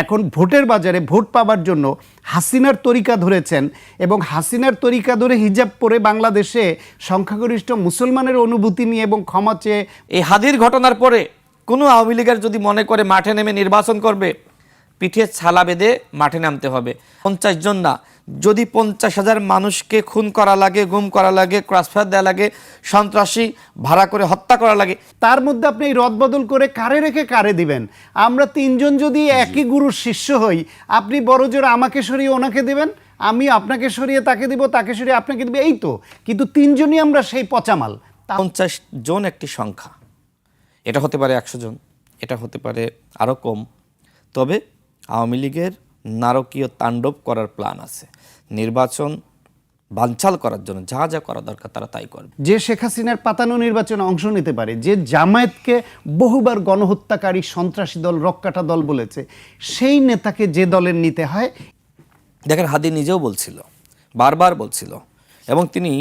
এখন ভোটের বাজারে ভোট পাবার জন্য হাসিনার তরিকা ধরেছেন এবং হাসিনার তরিকা ধরে হিজাব পরে বাংলাদেশে সংখ্যাগরিষ্ঠ মুসলমানের অনুভূতি নিয়ে এবং ক্ষমা চেয়ে এই হাদির ঘটনার পরে কোনো আওয়ামী লীগের যদি মনে করে মাঠে নেমে নির্বাচন করবে, পিঠে ছালা বেঁধে মাঠে নামতে হবে। 50 জন না, যদি 50,000 মানুষকে খুন করা লাগে, গুম করা লাগে, ক্রসফায়ার দেওয়া লাগে, সন্ত্রাসী ভাড়া করে হত্যা করা লাগে, তার মধ্যে আপনি এই রদবদল করে কারে রেখে কারে দিবেন? আমরা তিনজন যদি একই গুরুর শিষ্য হই, আপনি বড় জোর আমাকে সরিয়ে ওনাকে দিবেন, আমি আপনাকে সরিয়ে তাকে দিব, তাকে সরিয়ে আপনাকে দিব, এই তো। কিন্তু তিনজনই আমরা সেই পচামাল। 50 জন একটি সংখ্যা, এটা হতে পারে 100 জন, এটা হতে পারে আরও কম। তবে আওয়ামী লীগের নারকীয় তাণ্ডব করার প্ল্যান আছে। নির্বাচন বানচাল করার জন্য যা যা করা দরকার তারা তাই করবে। যে শেখ হাসিনার পাতানো নির্বাচনে অংশ নিতে পারে, যে জামায়াতকে বহুবার গণহত্যাকারী সন্ত্রাসী দল, রক্কাটা দল বলেছে, সেই নেতাকে যে দলের নিতে হয়। দেখেন, হাদি নিজেও বলছিল, বারবার বলছিল, এবং তিনি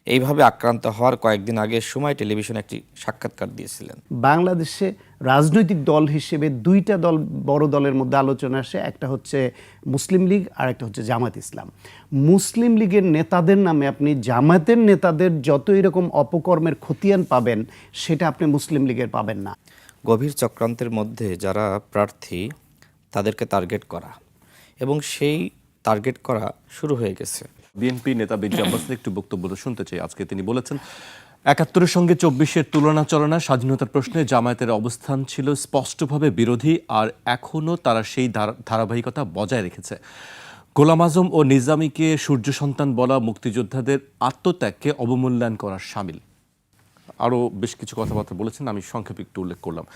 এইভাবে আক্রান্ত হওয়ার কয়েকদিন আগে সময় টেলিভিশনে একটি সাক্ষাৎকার দিয়েছিলেন। বাংলাদেশে রাজনৈতিক দল হিসেবে দুইটা দল, বড় দলের মধ্যে আলোচনা আসে। একটা হচ্ছে মুসলিম লীগ আর একটা হচ্ছে জামায়াত ইসলাম। মুসলিম লীগের নেতাদের নামে আপনি জামায়াতের নেতাদের যত এরকম অপকর্মের খতিয়ান পাবেন, সেটা আপনি মুসলিম লীগের পাবেন না। গভীর চক্রান্তের মধ্যে যারা প্রার্থী তাদেরকে টার্গেট করা, এবং সেই টার্গেট করা শুরু হয়ে গেছে। বিএনপি নেতা বিজি আব্বাসের একটু বক্তব্য শুনতে চাই। আজকে তিনি বলেছেন ৭১-এর সঙ্গে ২৪-এর তুলনা চলনা, স্বাধীনতার প্রশ্নে জামায়াতের অবস্থান ছিল স্পষ্টভাবে বিরোধী, আর এখনও তারা সেই ধারাবাহিকতা বজায় রেখেছে। গোলাম আজম ও নিজামীকে সূর্য সন্তান বলা মুক্তিযোদ্ধাদের আত্মত্যাগকে অবমূল্যায়ন করার শামিল। আরও বেশ কিছু কথাবার্তা বলেছেন, আমি সংক্ষেপে একটু উল্লেখ করলাম।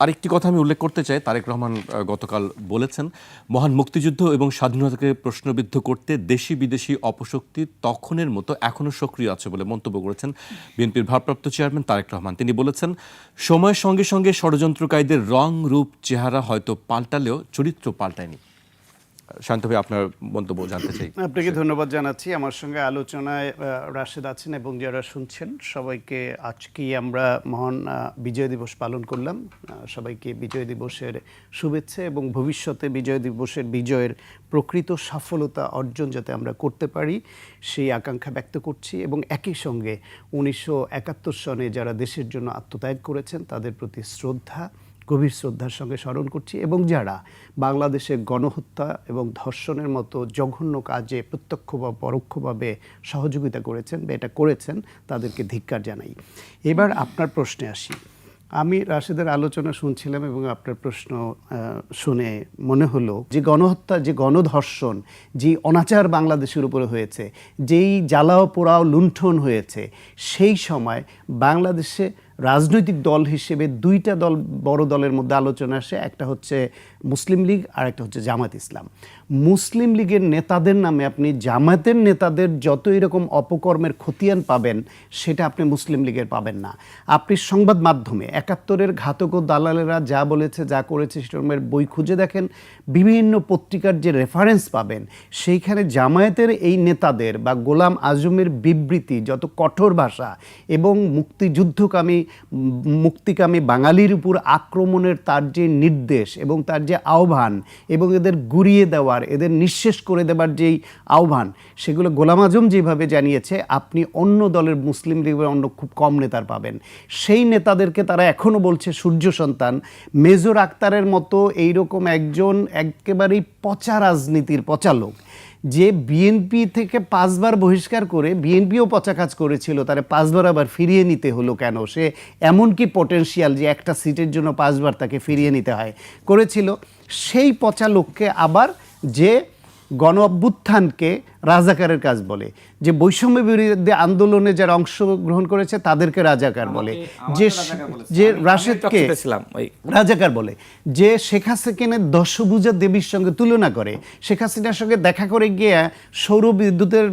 আরেকটি কথা আমি উল্লেখ করতে চাই, তারেক রহমান গতকাল বলেছেন মহান মুক্তিযুদ্ধ এবং স্বাধীনতাকে প্রশ্নবিদ্ধ করতে দেশি বিদেশি অপশক্তি তখনের মতো এখনও সক্রিয় আছে বলে মন্তব্য করেছেন বিএনপির ভারপ্রাপ্ত চেয়ারম্যান তারেক রহমান। তিনি বলেছেন, সময়ের সঙ্গে সঙ্গে ষড়যন্ত্রকারীদের রং, রূপ, চেহারা হয়তো পাল্টালেও চরিত্র পাল্টায়নি। শান্ত ভাই, আপনার মন্তব্য জানতে চাই। আপনাকে ধন্যবাদ জানাচ্ছি। আমার সঙ্গে আলোচনায় রাশেদ আছেন এবং যারা শুনছেন সবাইকে। আজকেই আমরা মহান বিজয় দিবস পালন করলাম। সবাইকে বিজয় দিবসের শুভেচ্ছা এবং ভবিষ্যতে বিজয় দিবসের বিজয়ের প্রকৃত সফলতা অর্জন যাতে আমরা করতে পারি সেই আকাঙ্ক্ষা ব্যক্ত করছি। এবং একই সঙ্গে 1971 সনে যারা দেশের জন্য আত্মত্যাগ করেছেন তাদের প্রতি শ্রদ্ধা, গভীর শ্রদ্ধার সঙ্গে স্মরণ করছি। এবং যারা বাংলাদেশে গণহত্যা এবং ধর্ষণের মতো জঘন্য কাজে প্রত্যক্ষ বা পরোক্ষভাবে সহযোগিতা করেছেন বা এটা করেছেন, তাদেরকে ধিক্কার জানাই। এবার আপনার প্রশ্নে আসি। আমি রাশেদের আলোচনা শুনছিলাম এবং আপনার প্রশ্ন শুনে মনে হলো যে গণহত্যা, যে গণধর্ষণ, যে অনাচার বাংলাদেশের উপরে হয়েছে, যেই জ্বালাও পোড়াও লুণ্ঠন হয়েছে, সেই সময় বাংলাদেশে রাজনৈতিক দল হিসেবে দুইটা দল, বড় দলের মধ্যে আলোচনা আসে। একটা হচ্ছে মুসলিম লীগ আর একটা হচ্ছে জামায়াত ইসলাম। মুসলিম লীগের নেতাদের নামে আপনি জামায়াতের নেতাদের যত এরকম অপকর্মের খতিয়ান পাবেন, সেটা আপনি মুসলিম লীগের পাবেন না। আপনি সংবাদ মাধ্যমে ৭১-এর ঘাতক ও দালালেরা যা বলেছে, যা করেছে, সেটার বই খুঁজে দেখেন, বিভিন্ন পত্রিকার যে রেফারেন্স পাবেন, সেইখানে জামায়াতের এই নেতাদের বা গোলাম আজমের বিবৃতি যত কঠোর ভাষা এবং মুক্তিকামী বাঙালির উপর আক্রমণের তার যে নির্দেশ এবং তার যে আহ্বান এবং এদের গুড়িয়ে দেওয়ার, এদের নিঃশেষ করে দেবার যেই আহ্বান, সেগুলো গোলাম আজম যেভাবে জানিয়েছে, আপনি অন্য দলের মুসলিম লীগের অন্য খুব কম নেতার পাবেন। সেই নেতাদেরকে তারা এখনও বলছে সূর্য সন্তান। মেজর আক্তারের মতো এইরকম একজন একেবারেই পচা রাজনীতির পচা লোক, যে বিএনপি থেকে 5 বার বহিষ্কার করে, বিএনপিও পচা কাজ করেছিল, তারে 5 বার আবার ফিরিয়ে নিতে হলো কেন? সে এমন কি পটেনশিয়াল যে একটা সিটের জন্য 5 বার তাকে ফিরিয়ে নিতে হয় করেছিল? সেই পচা লোককে আবার যে গণ অভ্যুত্থানকে রাজাকারের কাজ বলে, যে বৈষম্য বিরোধী আন্দোলনে যারা অংশগ্রহণ করেছে তাদেরকে রাজাকার বলে, যে রাশেদকে রাজাকার বলে, যে শেখ হাসিনাকে দশভুজা দেবীর সঙ্গে তুলনা করে, শেখ হাসিনার সঙ্গে দেখা করে গিয়ে সৌর বিদ্যুতের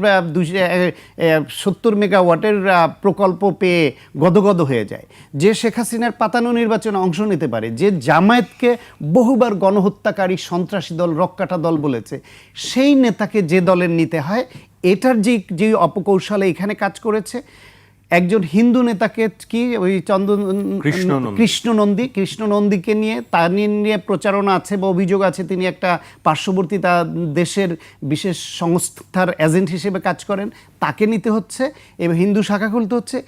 70 মেগাওয়াটের প্রকল্প পেয়ে গদগদ হয়ে যায়, যে শেখ হাসিনার পাতানো নির্বাচনে অংশ নিতে পারে, যে জামায়াতকে বহুবার গণহত্যাকারী সন্ত্রাসী দল, রক্কাটা দল বলেছে, সেই নেতাকে যে দলের নিতে হয়, এটার যে অপকৌশলে এখানে কাজ করেছে। একজন হিন্দু নেতাকে কি ওই কৃষ্ণনন্দীকে নিয়ে নিয়ে প্রচারণা আছে বা অভিযোগ আছে তিনি একটা পার্শ্ববর্তী দেশের বিশেষ সংস্থার এজেন্ট হিসেবে কাজ করেন, তাকে নিতে হচ্ছে এবং হিন্দু শাখা খুলতে হচ্ছে।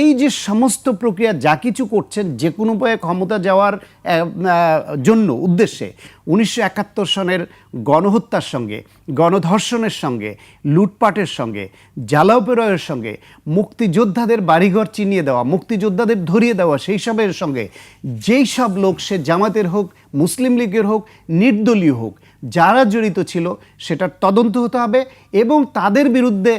এই যে সমস্ত প্রক্রিয়া যা কিছু করছেন যে কোনো উপায়ে ক্ষমতা যাওয়ার জন্য উদ্দেশ্যে 1971 সনের গণহত্যার সঙ্গে, গণধর্ষণের সঙ্গে, লুটপাটের সঙ্গে, জ্বালাও পেরোয়ের সঙ্গে, মুক্তিযোদ্ধাদের বাড়িঘর চিনিয়ে দেওয়া, মুক্তিযোদ্ধাদের ধরিয়ে দেওয়া, সেই সবের সঙ্গে যেই সব লোক, সে জামাতের হোক, মুসলিম লীগের হোক, নির্দলীয় হোক, যারা জড়িত ছিল সেটার তদন্ত হতে হবে এবং তাদের বিরুদ্ধে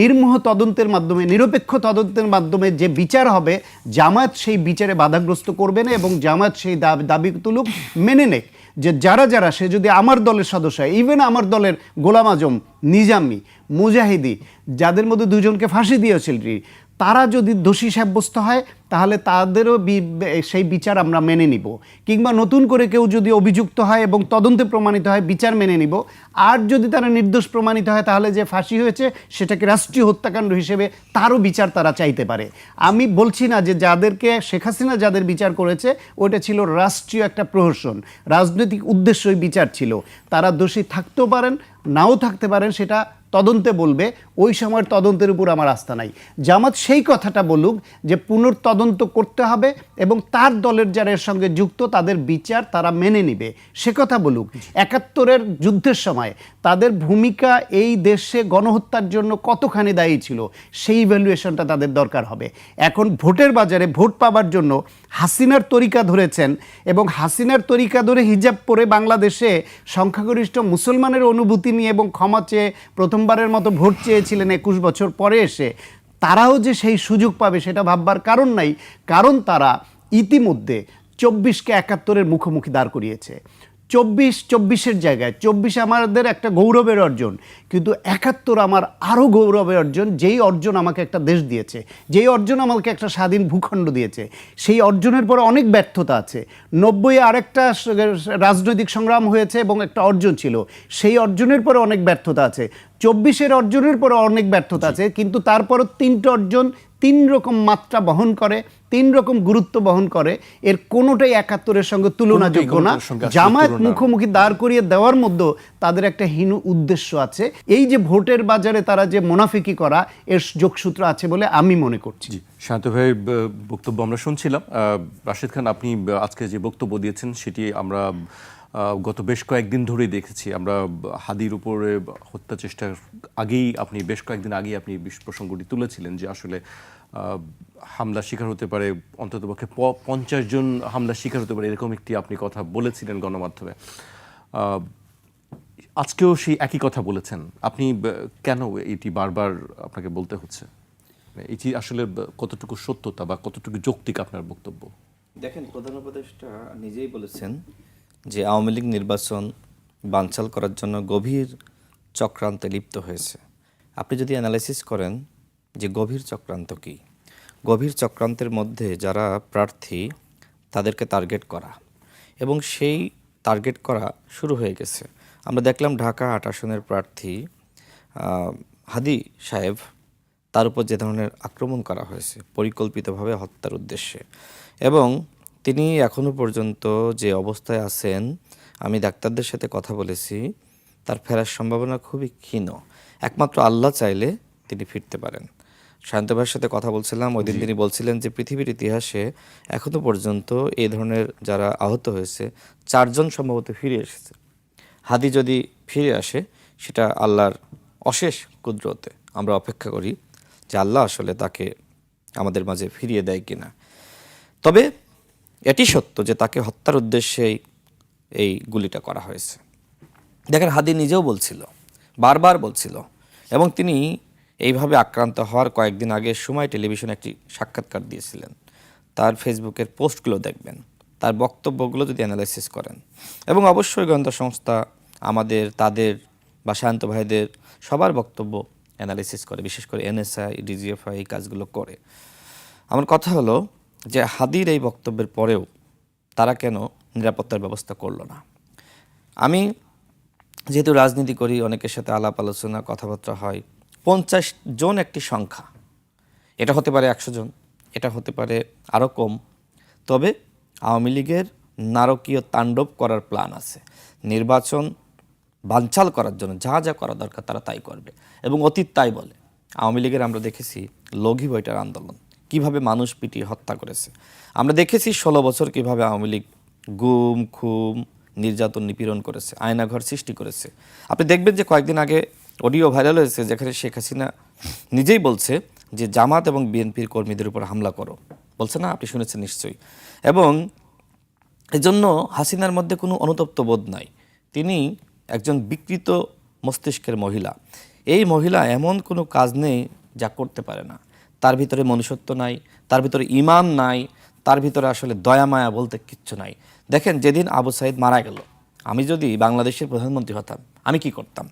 নির্মোহ তদন্তের মাধ্যমে, নিরপেক্ষ তদন্তের মাধ্যমে যে বিচার হবে, জামায়াত সেই বিচারে বাধাগ্রস্ত করবে না এবং জামায়াত সেই দাবি তুলুক, মেনে নেক যে যারা যারা, সে যদি আমার দলের সদস্য হয়, ইভেন আমার দলের গোলাম আজম, নিজামী, মুজাহিদি, যাদের মধ্যে দুজনকে ফাঁসি দিয়েছিল, তারা যদি দোষী সাব্যস্ত হয় তাহলে তাদেরও সেই বিচার আমরা মেনে নিব, কিংবা নতুন করে কেউ যদি অভিযুক্ত হয় এবং তদন্তে প্রমাণিত হয় বিচার মেনে নিব। আর যদি তারা নির্দোষ প্রমাণিত হয় তাহলে যে ফাঁসি হয়েছে সেটাকে রাষ্ট্রীয় হত্যাকাণ্ড হিসেবে তারও বিচার তারা চাইতে পারে। আমি বলছি না যে যাদেরকে শেখ হাসিনা যাদের বিচার করেছে ওটা ছিল রাষ্ট্রীয় একটা প্রহসন, রাজনৈতিক উদ্দেশ্যই বিচার ছিল। তারা দোষী থাকতেও পারেন, নাও থাকতে পারেন, সেটা তদন্তে বলবে। ওই সময়ের তদন্তের উপর আমার আস্থা নাই। জামাত সেই কথাটা বলুক যে পুনর্তদন্ত করতে হবে এবং তার দলের যারা এর সঙ্গে যুক্ত তাদের বিচার তারা মেনে নিবে, সে কথা বলুক। 71-এর যুদ্ধের সময় তাদের ভূমিকা এই দেশে গণহত্যার জন্য কতখানি দায়ী ছিল সেই ইভ্যালুয়েশনটা তাদের দরকার হবে। এখন ভোটের বাজারে ভোট পাবার জন্য হাসিনার তরিকা ধরেছেন এবং হাসিনার তরিকা ধরে হিজাব পরে বাংলাদেশে সংখ্যাগরিষ্ঠ মুসলমানের অনুভূতি নিয়ে এবং ক্ষমা চেয়ে প্রথমবারের মতো ভোট চেয়েছিলেন 21 বছর পরে এসে, তারাও যে সেই সুযোগ পাবে সেটা ভাববার কারণ নাই। কারণ তারা ইতিমধ্যে 24কে 71-এর মুখোমুখি দাঁড় করিয়েছে। 24-24-এর জায়গায় 24 আমাদের একটা গৌরবের অর্জন, কিন্তু 71 আমার আরও গৌরবের অর্জন। যেই অর্জন আমাকে একটা দেশ দিয়েছে, যেই অর্জন আমাকে একটা স্বাধীন ভূখণ্ড দিয়েছে, সেই অর্জনের পরে অনেক ব্যর্থতা আছে। 90-এ আরেকটা রাজনৈতিক সংগ্রাম হয়েছে এবং একটা অর্জন ছিল, সেই অর্জনের পরে অনেক ব্যর্থতা আছে। 24-এর অর্জনের পরে অনেক ব্যর্থতা আছে, কিন্তু তারপরও 3টে অর্জন 3 রকম মাত্রা বহন করে, 3 রকম গুরুত্ব বহন করে। এর কোনোটাই 71-এর সঙ্গে তুলনাযোগ্য না। জামায়াত মুখোমুখি দাঁড় করিয়ে দেওয়ার মধ্যে তাদের একটা হীন উদ্দেশ্য আছে। এই যে ভোটের বাজারে তারা যে মুনাফিকি করা, এর যোগসূত্র আছে বলে আমি মনে করছি। শান্ত ভাইয়ের বক্তব্য আমরা শুনছিলাম। রাশেদ খান, আপনি আজকে যে বক্তব্য দিয়েছেন সেটি আমরা গত বেশ কয়েকদিন ধরেই দেখেছি। আমরা হাদির উপরে হত্যা চেষ্টার আগেই বেশ কয়েকদিন আগেই আপনি প্রসঙ্গটি তুলেছিলেন যে আসলে হামলার শিকার হতে পারে, অন্ততপক্ষে 50 জন হামলার শিকার হতে পারে, এরকম একটি আপনি কথা বলেছিলেন গণমাধ্যমে। আজকেও সেই একই কথা বলেছেন। আপনি কেন এটি বারবার আপনাকে বলতে হচ্ছে? এটি আসলে কতটুকু সত্যতা বা কতটুকু যৌক্তিক আপনার বক্তব্য? দেখেন, প্রধান উপদেষ্টা নিজেই বলেছেন যে আওয়ামী লীগ নির্বাচন বানচাল করার জন্য গভীর চক্রান্তে লিপ্ত হয়েছে। আপনি যদি অ্যানালাইসিস করেন যে গভীর চক্রান্ত কী, গভীর চক্রান্তের মধ্যে যারা প্রার্থী তাদেরকে টার্গেট করা, এবং সেই টার্গেট করা শুরু হয়ে গেছে। আমরা দেখলাম ঢাকা 8 আসনের প্রার্থী হাদি সাহেব, তার উপর যে ধরনের আক্রমণ করা হয়েছে পরিকল্পিতভাবে হত্যার উদ্দেশ্যে, এবং তিনি এখনও পর্যন্ত যে অবস্থায় আছেন, আমি ডাক্তারদের সাথে কথা বলেছি, তার ফেরার সম্ভাবনা খুবই ক্ষীণ। একমাত্র আল্লাহ চাইলে তিনি ফিরতে পারেন। শান্ত ভাইয়ের সাথে কথা বলছিলাম, ওই দিন তিনি বলছিলেন যে পৃথিবীর ইতিহাসে এখনও পর্যন্ত এই ধরনের যারা আহত হয়েছে 4 জন সম্ভবত ফিরে এসেছে। হাদি যদি ফিরে আসে সেটা আল্লাহর অশেষ কুদরতে। আমরা অপেক্ষা করি যে আল্লাহ আসলে তাকে আমাদের মাঝে ফিরিয়ে দেয় কিনা। তবে এটি সত্য যে তাকে হত্যার উদ্দেশ্যেই এই গুলিটা করা হয়েছে। দেখেন, হাদি নিজেও বলছিল, বারবার বলছিল, এবং তিনি এইভাবে আক্রান্ত হওয়ার কয়েকদিন আগে সময় টেলিভিশনে একটি সাক্ষাৎকার দিয়েছিলেন। তার ফেসবুকের পোস্টগুলো দেখবেন, তার বক্তব্যগুলো যদি অ্যানালাইসিস করেন, এবং অবশ্যই গোয়েন্দা সংস্থা আমাদের, তাদের বা শান্ত ভাইদের সবার বক্তব্য অ্যানালাইসিস করে, বিশেষ করে এনএসআই, ডিজিএফআই এই কাজগুলো করে। আমার কথা হলো যে হাদির এই বক্তব্যের পরেও তারা কেন নিরাপত্তার ব্যবস্থা করলো না? আমি যেহেতু রাজনীতি করি, অনেকের সাথে আলাপ আলোচনা কথাবার্তা হয়, 50 জন একটি সংখ্যা। এটা হতে পারে 100 জন, এটা হতে পারে আরও কম। তবে আওয়ামী লীগের নারকীয় তাণ্ডব করার প্ল্যান আছে। নির্বাচন বানচাল করার জন্য যা যা করা দরকার তারা তাই করবে, এবং অতীত তাই বলে। আওয়ামী লীগের আমরা দেখেছি লগি বইটার আন্দোলন, কিভাবে মানুষ পিটিয়ে হত্যা করেছে। আমরা দেখেছি 16 বছর কিভাবে আওয়ামী লীগ গুম খুম নির্যাতন নিপীড়ন করেছে, আয়নাঘর সৃষ্টি করেছে। আপনি দেখবেন যে কয়েকদিন আগে অডিও ভাইরাল হয়েছে, যেখানে শেখ হাসিনা নিজেই বলছে যে জামাত এবং বিএনপির কর্মীদের উপর হামলা করো, বলছে না? আপনি শুনেছেন নিশ্চয়ই। এবং এজন্য হাসিনার মধ্যে কোনো অনুতপ্ত বোধ নাই। তিনি একজন বিকৃত মস্তিষ্কের মহিলা। এই মহিলা এমন কোনো কাজ নেই যা করতে পারে না। তার ভিতরে মনুষ্যত্ব নাই, তার ভিতরে ঈমান নাই, তার ভিতরে আসলে দয়া মায়া বলতে কিচ্ছু নাই। দেখেন, যেদিন আবু সাইদ মারা গেল, আমি যদি বাংলাদেশের প্রধানমন্ত্রী হতাম, আমি কি করতাম?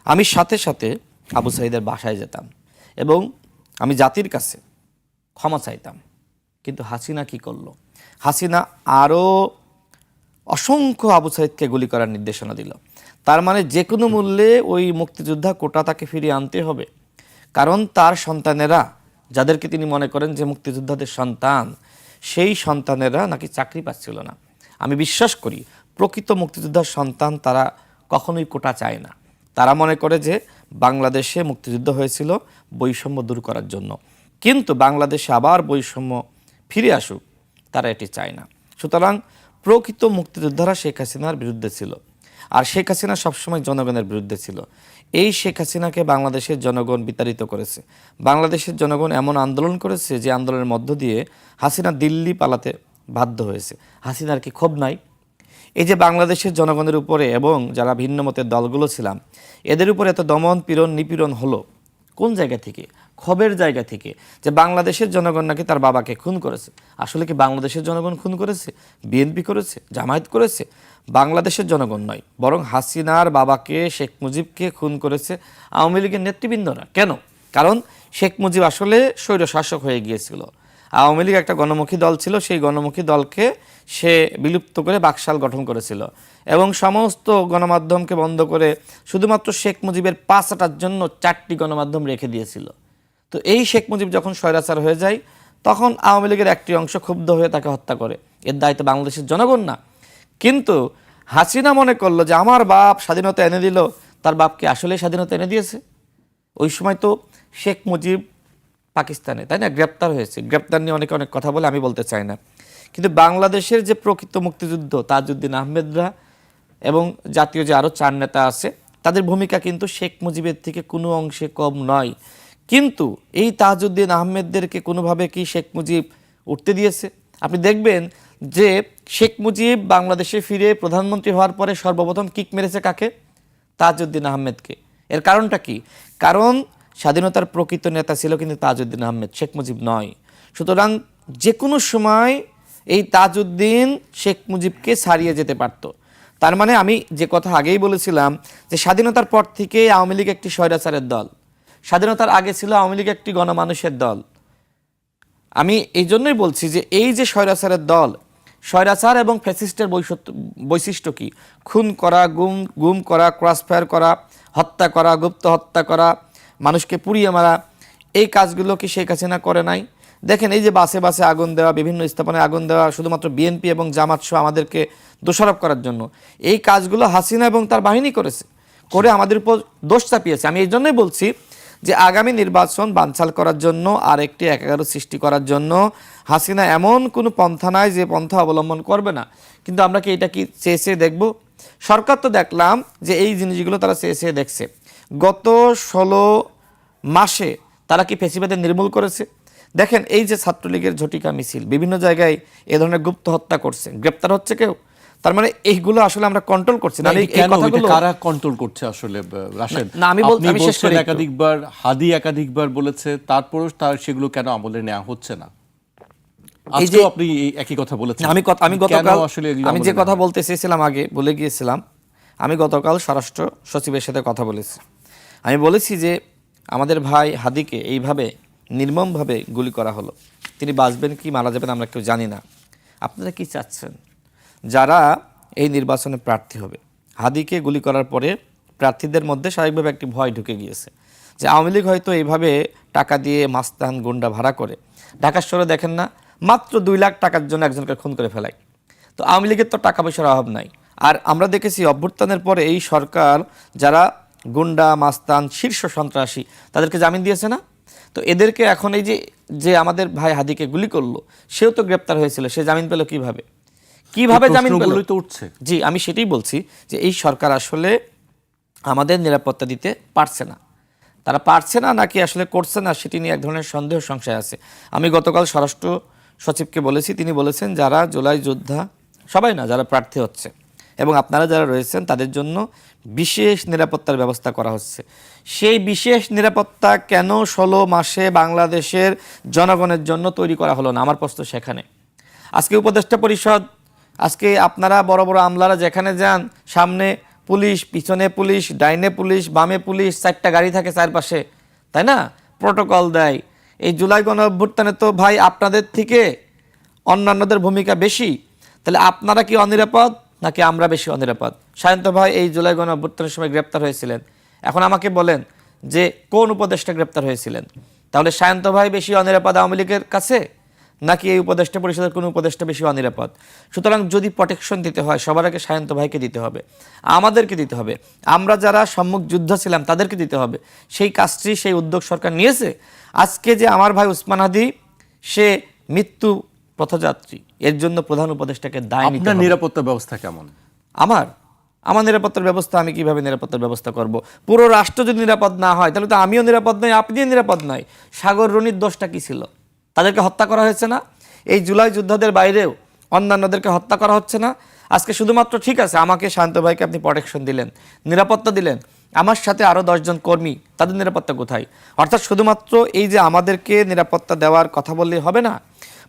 আমি সাথে সাথে আবু সাইদের বাসায় যেতাম এবং আমি জাতির কাছে ক্ষমা চাইতাম। কিন্তু হাসিনা কি করলো? হাসিনা আরও অসংখ্য আবু সাইদকে গুলি করার নির্দেশনা দিল। তার মানে যে কোনো মূল্যে ওই মুক্তিযোদ্ধা কোটা তাকে ফিরিয়ে আনতে হবে, কারণ তার সন্তানেরা, যাদেরকে তিনি মনে করেন যে মুক্তিযোদ্ধাদের সন্তান, সেই সন্তানেরা নাকি চাকরি পাচ্ছিল না। আমি বিশ্বাস করি প্রকৃত মুক্তিযোদ্ধার সন্তান তারা কখনোই কোটা চায় না। তারা মনে করে যে বাংলাদেশে মুক্তিযুদ্ধ হয়েছিল বৈষম্য দূর করার জন্য, কিন্তু বাংলাদেশে আবার বৈষম্য ফিরে আসুক তারা এটি চায় না। সুতরাং প্রকৃত মুক্তিযোদ্ধারা শেখ হাসিনার বিরুদ্ধে ছিল, আর শেখ হাসিনা সবসময় জনগণের বিরুদ্ধে ছিল। এই শেখ হাসিনাকে বাংলাদেশের জনগণ বিতাড়িত করেছে। বাংলাদেশের জনগণ এমন আন্দোলন করেছে যে আন্দোলনের মধ্য দিয়ে হাসিনা দিল্লি পালাতে বাধ্য হয়েছে। হাসিনার কি ক্ষোভ নাই? এই যে বাংলাদেশের জনগণের উপরে এবং যারা ভিন্ন মতের দলগুলো ছিলাম, এদের উপরে এত দমন পীড়ন নিপীড়ন হলো কোন জায়গা থেকে? ক্ষোভের জায়গা থেকে, যে বাংলাদেশের জনগণ নাকি তার বাবাকে খুন করেছে। আসলে কি বাংলাদেশের জনগণ খুন করেছে? বিএনপি করেছে? জামায়াত করেছে? বাংলাদেশের জনগণ নয়, বরং হাসিনার বাবাকে, শেখ মুজিবকে খুন করেছে আওয়ামী লীগের নেতৃবৃন্দরা। কেন? কারণ শেখ মুজিব আসলে স্বৈরশাসক হয়ে গিয়েছিল। আওয়ামী লীগ একটা গণমুখী দল ছিল, সেই গণমুখী দলকে সে বিলুপ্ত করে বাকশাল গঠন করেছিল এবং সমস্ত গণমাধ্যমকে বন্ধ করে শুধুমাত্র শেখ মুজিবের পাশ আটার জন্য 4টি গণমাধ্যম রেখে দিয়েছিল। তো এই শেখ মুজিব যখন স্বৈরাচার হয়ে যায়, তখন আওয়ামী লীগের একটি অংশ ক্ষুব্ধ হয়ে তাকে হত্যা করে। এর দায়িত্ব বাংলাদেশের জনগণ না। কিন্তু হাসিনা মনে করলো যে আমার বাপ স্বাধীনতা এনে দিল, তার বাপকে আসলে স্বাধীনতা এনে দিয়েছে? ওই সময় তো শেখ মুজিব পাকিস্তানে, তাই না, গ্রেপ্তার হয়েছে। গ্রেপ্তার নিয়ে অনেকে অনেক কথা বলে, আমি বলতে চাই না। কিন্তু বাংলাদেশের যে প্রকৃত মুক্তিযুদ্ধ, তাজউদ্দিন আহমেদরা এবং জাতীয় যে আরও 4 নেতা আছে, তাদের ভূমিকা কিন্তু শেখ মুজিবের থেকে কোনো অংশে কম নয়। কিন্তু এই তাজউদ্দিন আহমেদদেরকে কোনোভাবে কি শেখ মুজিব উঠতে দিয়েছে? আপনি দেখবেন যে শেখ মুজিব বাংলাদেশে ফিরে প্রধানমন্ত্রী হওয়ার পরে সর্বপ্রথম কিক মেরেছে কাকে? তাজউদ্দিন আহমেদকে। এর কারণটা কি? কারণ স্বাধীনতার প্রকৃত নেতা ছিল কিন্তু তাজউদ্দিন আহমেদ, শেখ মুজিব নয়। সুতরাং যে কোনো সময় এই তাজউদ্দিন শেখ মুজিবকে ছাড়িয়ে যেতে পারত। তার মানে আমি যে কথা আগেই বলেছিলাম যে স্বাধীনতার পর থেকে আওয়ামী লীগ একটি স্বৈরাচারের দল, স্বাধীনতার আগে ছিল আওয়ামী লীগ একটি গণমানুষের দল। আমি এই জন্যই বলছি যে এই যে স্বৈরাচারের দল, স্বৈরাচার এবং ফ্যাসিস্টের বৈশিষ্ট্য কি? খুন করা, গুম করা, ক্রসফায়ার করা, হত্যা করা, গুপ্ত হত্যা করা, মানুষকে পুড়িয়ে মারা, এই কাজগুলো কি শেখ হাসিনা করে নাই? দেখেন, এই যে বাসে বাসে আগুন দেওয়া, বিভিন্ন স্থাপনায় আগুন দেওয়া, শুধুমাত্র বিএনপি এবং জামাত সহ আমাদেরকে দোষারোপ করার জন্য, এই কাজগুলো হাসিনা এবং তার বাহিনী করেছে, করে আমাদের উপর দোষ চাপিয়েছে। আমি এই জন্যই বলছি যে আগামী নির্বাচন বানচাল করার জন্য আর একটি একাগার সৃষ্টি করার জন্য হাসিনা এমন কোনো পন্থা নাই যে পন্থা অবলম্বন করবে না। কিন্তু আমরা কি এটা কি চেয়ে দেখব? সরকার তো দেখলাম যে এই জিনিসগুলো তারা চেয়ে দেখছে। গত 16 মাসে তারা কি ফ্যাসিবাদের নির্মূল করেছে? দেখেন, এই যে ছাত্রলীগের ঝটিকা মিছিল, বিভিন্ন জায়গায় এ ধরনের গুপ্ত হত্যা করছে, গ্রেপ্তার হচ্ছে কেউ। তার মানে এইগুলো আসলে আমরা কন্ট্রোল করছি না। এই কথাগুলো কারা কন্ট্রোল করছে আসলে? রাশেদ, না, আমি শেষ করি। একাধিকবার হাদি একাধিকবার বলেছে, তারপরও তার সেগুলো কেন আমলে নেওয়া হচ্ছে না? আজকেও আপনি একই কথা বলেছেন। আমি যে কথা বলতে চেয়েছিলাম আগে বলে গিয়েছিলাম। আমি গতকাল স্বরাষ্ট্র সচিবের সাথে কথা বলেছি। আমি বলেছি যে আমাদের ভাই হাদিকে এইভাবে নির্মমভাবে গুলি করা হলো, তিনি বাঁচবেন কি মারা যাবেন আমরা কেউ জানি না। আপনারা কি চাচ্ছেন? যারা এই নির্বাচনে প্রার্থী হবে, হাদিকে গুলি করার পরে প্রার্থীদের মধ্যে স্বাভাবিকভাবে একটি ভয় ঢুকে গিয়েছে যে আওয়ামী লীগ হয়তো এইভাবে টাকা দিয়ে মাস্তান গুন্ডা ভাড়া করে ঢাকা শহরে দেখেন না মাত্র 2 লাখ টাকার জন্য একজনকে খুন করে ফেলায়। তো আওয়ামী লীগের তো টাকা পয়সার অভাব নাই। আর আমরা দেখেছি অভ্যুত্থানের পরে এই সরকার যারা গুন্ডা মাস্তান শীর্ষ সন্ত্রাসী তাদেরকে জামিন দিয়েছে না। তো এদেরকে এখন এই যে আমাদের ভাই হাদিকে গুলি করলো সেও তো গ্রেপ্তার হয়েছিল, সে জামিন পেল কিভাবে জামিন পেল? প্রশ্নগুলোই তো উঠছে। জি, আমি সেটাই বলছি যে এই সরকার আসলে আমাদের নিরাপত্তা দিতে পারছে না। তারা পারছে না নাকি আসলে করছে না সেটি নিয়ে এক ধরনের সন্দেহ সংশয় আছে। আমি গতকাল স্বরাষ্ট্র সচিবকে বলেছি, তিনি বলেছেন যারা জুলাই যোদ্ধা সবাই না, যারা প্রার্থী হচ্ছে এবং আপনারা যারা রয়েছেন তাদের জন্য বিশেষ নিরাপত্তার ব্যবস্থা করা হচ্ছে। সেই বিশেষ নিরাপত্তা কেন 16 মাসে বাংলাদেশের জনগণের জন্য তৈরি করা হলো না? আমার প্রশ্ন সেখানে। আজকে উপদেষ্টা পরিষদ, আজকে আপনারা বড় বড় আমলারা যেখানে যান সামনে পুলিশ, পিছনে পুলিশ, ডাইনে পুলিশ, বামে পুলিশ, 4টা গাড়ি থাকে চারপাশে, তাই না? প্রোটোকল দেয়। এই জুলাই গণ অভ্যুত্থানে তো ভাই আপনাদের থেকে অন্যান্যদের ভূমিকা বেশি। তাহলে আপনারা কি অনিরাপদ নাকি আমরা বেশি অনিরাপদ? সায়ন্ত ভাই এই জুলাই গণ অভ্যুত্থানের সময় গ্রেপ্তার হয়েছিলেন, এখন আমাকে বলেন যে কোন উপদেষ্টা গ্রেপ্তার হয়েছিলেন? তাহলে সায়ন্ত ভাই বেশি অনিরাপদ আওয়ামী লীগের কাছে নাকি এই উপদেষ্টা পরিষদের কোনো উপদেষ্টা বেশি অনিরাপদ? সুতরাং যদি প্রোটেকশন দিতে হয় সবার আগে সায়ন্ত ভাইকে দিতে হবে, আমাদেরকে দিতে হবে, আমরা যারা সম্মুখ যুদ্ধ ছিলাম তাদেরকে দিতে হবে। সেই কাজটি, সেই উদ্যোগ সরকার নিয়েছে। আজকে যে আমার ভাই উসমান হাদি সে মৃত্যু পথযাত্রী, এর জন্য প্রধান উপদেষ্টাকে দায় নিতে আপনার হবে। নিরাপত্তা ব্যবস্থা কেমন? আমার নিরাপত্তার ব্যবস্থা, আমি কিভাবে নিরাপত্তার ব্যবস্থা করব? পুরো রাষ্ট্র যদি নিরাপদ না হয় তাহলে তো আমিও নিরাপদ নই, আপনিও নিরাপদ নয়। সাগর রনির দোষটা কি ছিল? তাদেরকে হত্যা করা হয়েছে না? এই জুলাই যোদ্ধাদের বাইরেও অন্যান্যদেরকে হত্যা করা হচ্ছে না? আজকে শুধুমাত্র ঠিক আছে আমাকে শান্ত ভাইকে আপনি প্রোটেকশন দিলেন, নিরাপত্তা দিলেন, আমার সাথে আরও 10 জন কর্মী, তাদের নিরাপত্তা কোথায়? অর্থাৎ শুধুমাত্র এই যে আমাদেরকে নিরাপত্তা দেওয়ার কথা বললেই হবে না,